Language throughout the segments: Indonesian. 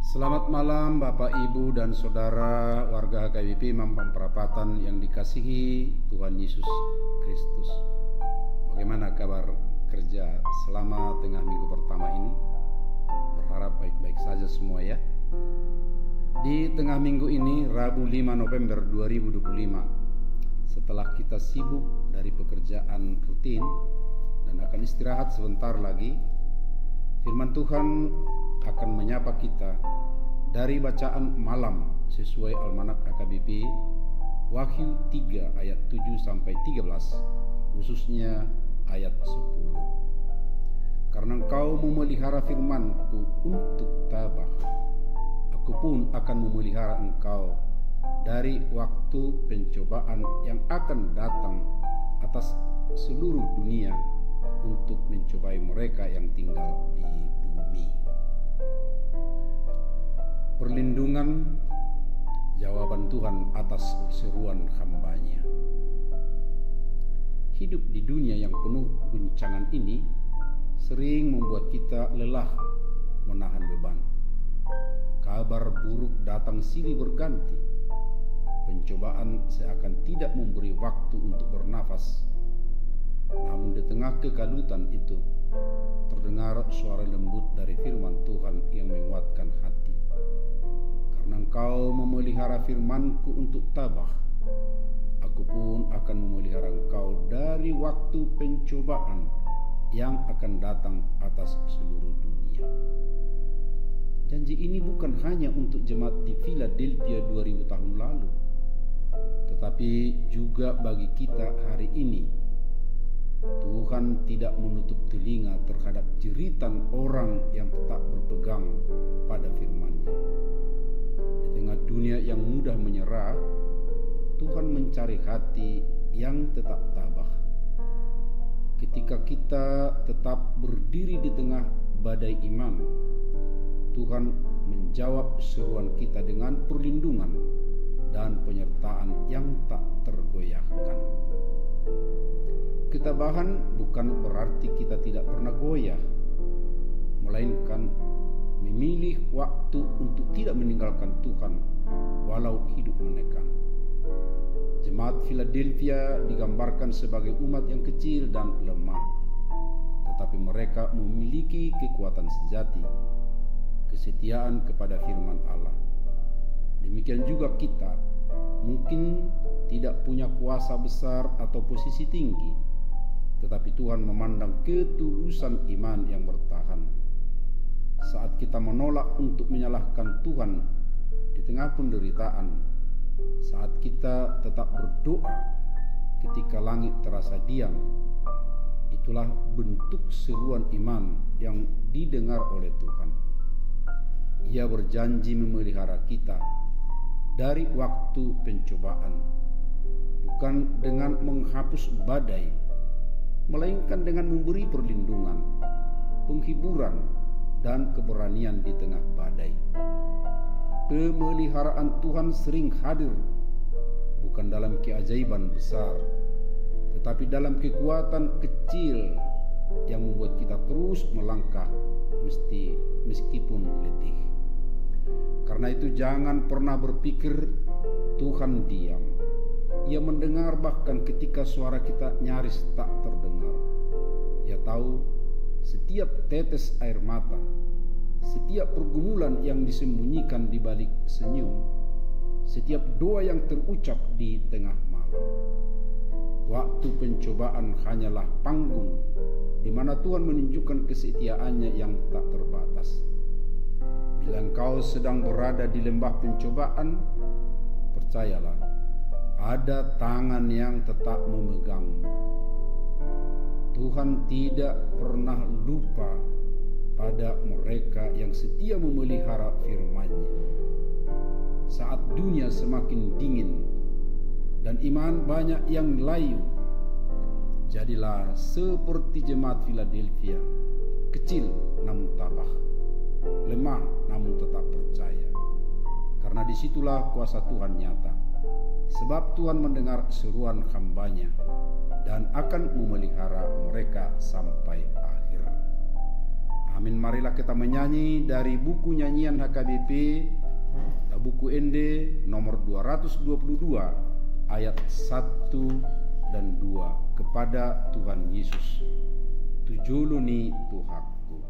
Selamat malam Bapak, Ibu, dan Saudara warga HKBP Mampang Perapatan yang dikasihi Tuhan Yesus Kristus. Bagaimana kabar kerja selama tengah minggu pertama ini? Berharap baik-baik saja semua ya. Di tengah minggu ini, Rabu 5 November 2025, setelah kita sibuk dari pekerjaan rutin dan akan istirahat sebentar lagi, firman Tuhan akan menyapa kita dari bacaan malam sesuai Almanak HKBP Wahyu 3 ayat 7 sampai 13, khususnya ayat 10. Karena engkau memelihara firman-Ku untuk tabah, Aku pun akan memelihara engkau dari waktu pencobaan yang akan datang atas seluruh dunia untuk mencobai mereka yang tinggal di bumi. Perlindungan, jawaban Tuhan atas seruan hamba-Nya. Hidup di dunia yang penuh guncangan ini sering membuat kita lelah menahan beban. Kabar buruk datang silih berganti. Pencobaan seakan tidak memberi waktu untuk bernafas. Namun di tengah kekalutan itu, terdengar suara lembut dari firman Tuhan yang menguatkan hati. Karena engkau memelihara firman-Ku untuk tabah, Aku pun akan memelihara engkau dari waktu pencobaan yang akan datang atas seluruh dunia. Janji ini bukan hanya untuk jemaat di Philadelphia 2000 tahun lalu, tetapi juga bagi kita hari ini. Tuhan tidak menutup telinga terhadap jeritan orang yang tetap berpegang pada firman-Nya. Di tengah dunia yang mudah menyerah, Tuhan mencari hati yang tetap tabah. Ketika kita tetap berdiri di tengah badai iman, Tuhan menjawab seruan kita dengan perlindungan dan penyertaan yang tak tergoyahkan. Ketabahan bukan berarti kita tidak pernah goyah, melainkan memilih waktu untuk tidak meninggalkan Tuhan walau hidup menekan. Jemaat Philadelphia digambarkan sebagai umat yang kecil dan lemah, tetapi mereka memiliki kekuatan sejati, kesetiaan kepada firman Allah. Demikian juga kita, mungkin tidak punya kuasa besar atau posisi tinggi, tetapi Tuhan memandang ketulusan iman yang bertahan. Saat kita menolak untuk menyalahkan Tuhan di tengah penderitaan, saat kita tetap berdoa ketika langit terasa diam, itulah bentuk seruan iman yang didengar oleh Tuhan. Ia berjanji memelihara kita dari waktu pencobaan, bukan dengan menghapus badai, melainkan dengan memberi perlindungan, penghiburan, dan keberanian di tengah badai. Pemeliharaan Tuhan sering hadir, bukan dalam keajaiban besar, tetapi dalam kekuatan kecil yang membuat kita terus melangkah meskipun letih. Karena itu jangan pernah berpikir Tuhan diam. Ia mendengar bahkan ketika suara kita nyaris tak terdengar. Ia tahu setiap tetes air mata, setiap pergumulan yang disembunyikan di balik senyum, setiap doa yang terucap di tengah malam. Waktu pencobaan hanyalah panggung di mana Tuhan menunjukkan kesetiaannya yang tak terbatas. Bila engkau sedang berada di lembah pencobaan, percayalah, ada tangan yang tetap memegangmu. Tuhan tidak pernah lupa pada mereka yang setia memelihara firman-Nya. Saat dunia semakin dingin dan iman banyak yang layu, jadilah seperti jemaat Philadelphia, kecil namun tabah, lemah namun tetap percaya. Karena disitulah kuasa Tuhan nyata, sebab Tuhan mendengar seruan hamba-Nya dan akan memelihara mereka sampai akhir. Amin. Marilah kita menyanyi dari buku nyanyian HKBP, buku ND nomor 222 ayat 1 dan 2. Kepada Tuhan Yesus, tujuluni Tuhanku.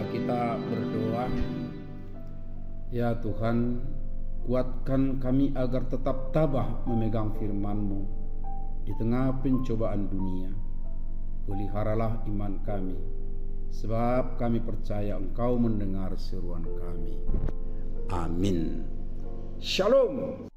Kita berdoa. Ya Tuhan, kuatkan kami agar tetap tabah memegang firman-Mu di tengah pencobaan dunia. Peliharalah iman kami, sebab kami percaya Engkau mendengar seruan kami. Amin. Shalom.